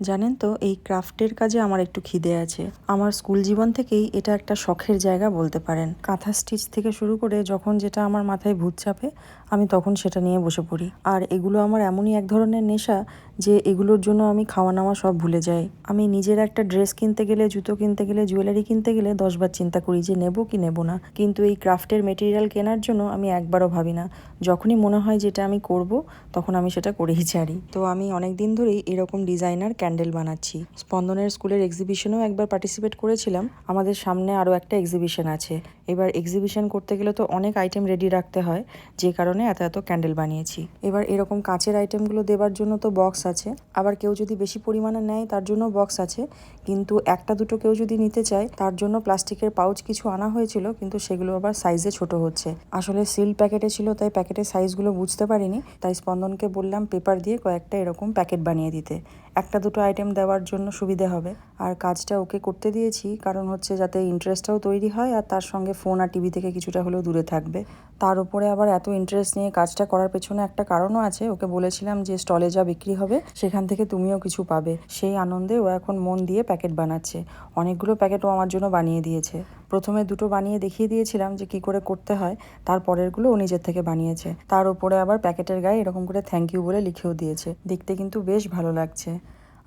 জানেন তো, এই ক্রাফটের কাজে আমার একটু খিদে আছে। আমার স্কুল জীবন থেকেই এটা একটা শখের জায়গা বলতে পারেন। কাঁথা স্টিচ থেকে শুরু করে যখন যেটা আমার মাথায় ভূত চাপে আমি তখন সেটা নিয়ে বসে পড়ি। আর এগুলো আমার এমনই এক ধরনের নেশা যে এগুলোর জন্য আমি খাওয়া নাওয়া সব ভুলে যাই। আমি নিজের একটা ড্রেস কিনতে গেলে, জুতো কিনতে গেলে, জুয়েলারি কিনতে গেলে 10বার চিন্তা করি যে নেব কি নেব না। কিন্তু এই ক্রাফটের মেটেরিয়াল কেনার জন্য আমি একবারও ভাবি না। যখনই মনে হয় যেটা আমি করব তখন আমি সেটা করেই ছাড়ি। তো আমি অনেক দিন ধরেই এরকম ডিজাইনার ক্যান্ডেল বানাচ্ছি। স্পন্দনের স্কুলের এক্সিবিশনেও একবার পার্টিসিপেট করেছিলাম। আমাদের সামনে আরও একটা এক্সিবিশন আছে। এবার এক্সিবিশন করতে গেলে তো অনেক আইটেম রেডি রাখতে হয়, যে কারণে এত এত ক্যান্ডেল বানিয়েছি। এবার এরকম কাঁচের আইটেমগুলো দেবার জন্য তো বক্স আছে, আবার কেউ যদি বেশি পরিমাণে নেয় তার জন্য বক্স আছে। কিন্তু একটা দুটো কেউ যদি নিতে চায় তার জন্য প্লাস্টিকের পাউচ কিছু আনা হয়েছিল, কিন্তু সেগুলো আবার সাইজে ছোট হচ্ছে। আসলে সিল প্যাকেটে ছিল, তাই প্যাকেটের সাইজগুলো বুঝতে পারিনি। তাই স্পন্দনকে বললাম পেপার দিয়ে কয়েকটা এরকম প্যাকেট বানিয়ে দিতে, একটা দুটো আইটেম দেওয়ার জন্য সুবিধে হবে। আর কাজটা ওকে করতে দিয়েছি কারণ হচ্ছে যাতে ইন্টারেস্টটাও তৈরি হয়, আর তার সঙ্গে ফোন আর টিভি থেকে কিছুটা হলেও দূরে থাকবে। তার উপরে আবার এত ইন্টারেস্ট নিয়ে কাজটা করার পেছনে একটা কারণও আছে। ওকে বলেছিলাম যে স্টলে যা বিক্রি হবে সেখান থেকে তুমিও কিছু পাবে। সেই আনন্দে ও এখন মন দিয়ে প্যাকেট বানাচ্ছে। অনেকগুলো প্যাকেট ও আমার জন্য বানিয়ে দিয়েছে। প্রথমে দুটো বানিয়ে দেখিয়ে দিয়েছিলাম যে কি করে করতে হয়, তারপরেরগুলো ও নিজের থেকে বানিয়েছে। তার উপরে আবার প্যাকেটের গায়ে এরকম করে থ্যাংক ইউ বলে লিখেও দিয়েছে। দেখতে কিন্তু বেশ ভালো লাগছে।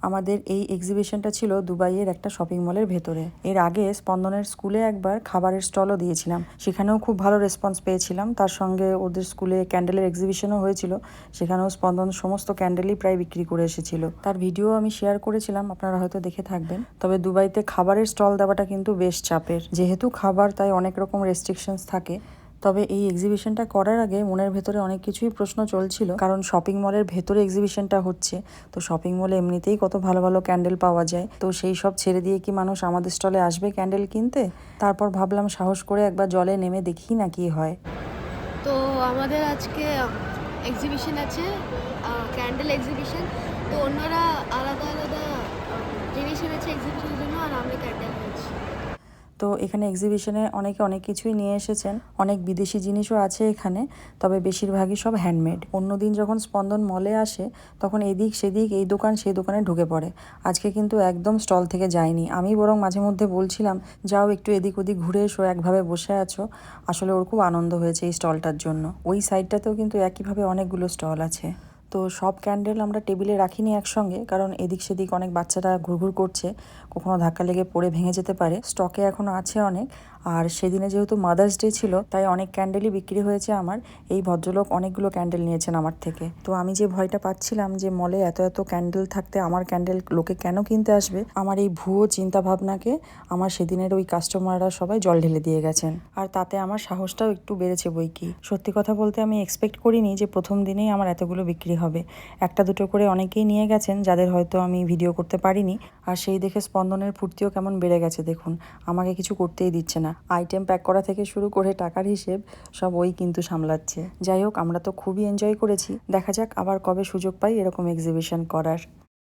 আমাদের এই এক্সিবিশনটা ছিল দুবাইয়ের একটা শপিং মলের ভেতরে। এর আগে স্পন্দনের স্কুলে একবার খাবারের স্টলও দিয়েছিলাম, সেখানেও খুব ভালো রেসপন্স পেয়েছিলাম। তার সঙ্গে ওদের স্কুলে ক্যান্ডেলের এক্সিবিশনও হয়েছিল, সেখানেও স্পন্দন সমস্ত ক্যান্ডেলই প্রায় বিক্রি করে এসেছিল। তার ভিডিও আমি শেয়ার করেছিলাম, আপনারা হয়তো দেখে থাকবেন। তবে দুবাইতে খাবারের স্টল দেওয়াটা কিন্তু বেশ চাপের, যেহেতু খাবার তাই অনেক রকম রেস্ট্রিকশনস থাকে। তবে এই এক্সিবিশনটা করার আগে মনের ভেতরে অনেক কিছুই প্রশ্ন চলছিল, কারণ শপিং মলের ভেতরে এক্সিবিশনটা হচ্ছে, তো শপিং মলে এমনিতেই কত ভালো ভালো ক্যান্ডেল পাওয়া যায়, তো সেই সব ছেড়ে দিয়ে কি মানুষ আমাদের স্টলে আসবে ক্যান্ডেল কিনতে? তারপর ভাবলাম সাহস করে একবার জলে নেমে দেখি না কি হয়। তো আমাদের আজকে এক্সিবিশন আছে, ক্যান্ডেল এক্সিবিশন। তো অন্যরা আলাদা আলাদা জিনিস এনেছে এক্সিবিশনের জন্য, আর আমরা ক্যান্ডেল এনেছি। তো এখানে এক্সিবিশনে অনেকে অনেক কিছুই নিয়ে এসেছেন, অনেক বিদেশি জিনিসও আছে এখানে, তবে বেশিরভাগই সব হ্যান্ডমেড। অন্যদিন যখন স্পন্দন মলে আসে তখন এদিক সেদিক, এই দোকান সেই দোকানে ঢুকে পড়ে। আজকে কিন্তু একদম স্টল থেকে যায়নি। আমি বরং মাঝে মধ্যে বলছিলাম যাও একটু এদিক ওদিক ঘুরে এসো, একভাবে বসে আছো। আসলে ওর খুব আনন্দ হয়েছে এই স্টলটার জন্য। ওই সাইডটাতেও কিন্তু একইভাবে অনেকগুলো স্টল আছে। তো সব ক্যান্ডেল আমরা টেবিলে রাখিনি একসঙ্গে, কারণ এদিক সেদিক অনেক বাচ্চারা ঘুরঘুর করছে, কখনো ধাক্কা লেগে পড়ে ভেঙে যেতে পারে। স্টকে এখনো আছে অনেক। আর সেদিনে যেহেতু মাদার্স ডে ছিল, তাই অনেক ক্যান্ডেলই বিক্রি হয়েছে আমার। এই ভদ্রলোক অনেকগুলো ক্যান্ডেল নিয়েছেন আমার থেকে। তো আমি যে ভয়টা পাচ্ছিলাম যে মলে এত এত ক্যান্ডেল থাকতে আমার ক্যান্ডেল লোকে কেন কিনতে আসবে, আমার এই ভুয়ো চিন্তা ভাবনাকে আমার সেদিনের ওই কাস্টমাররা সবাই জল ঢেলে দিয়ে গেছেন। আর তাতে আমার সাহসটাও একটু বেড়েছে বই কি। সত্যি কথা বলতে আমি এক্সপেক্ট করিনি যে প্রথম দিনেই আমার এতগুলো বিক্রি হবে। একটা দুটো করে অনেকেই নিয়ে গেছেন যাদের হয়তো আমি ভিডিও করতে পারিনি। আর সেই দেখে স্পন্দনের ফুর্তিও কেমন বেড়ে গেছে দেখুন, আমাকে কিছু করতেই দিচ্ছে না। আইটেম প্যাক করা থেকে শুরু করে টাকার হিসেব সব ওই কিন্তু সামলাচ্ছে। যাই হোক, আমরা তো খুবই এনজয় করেছি। দেখা যাক আবার কবে সুযোগ পাই এরকম এক্সিবিশন করার।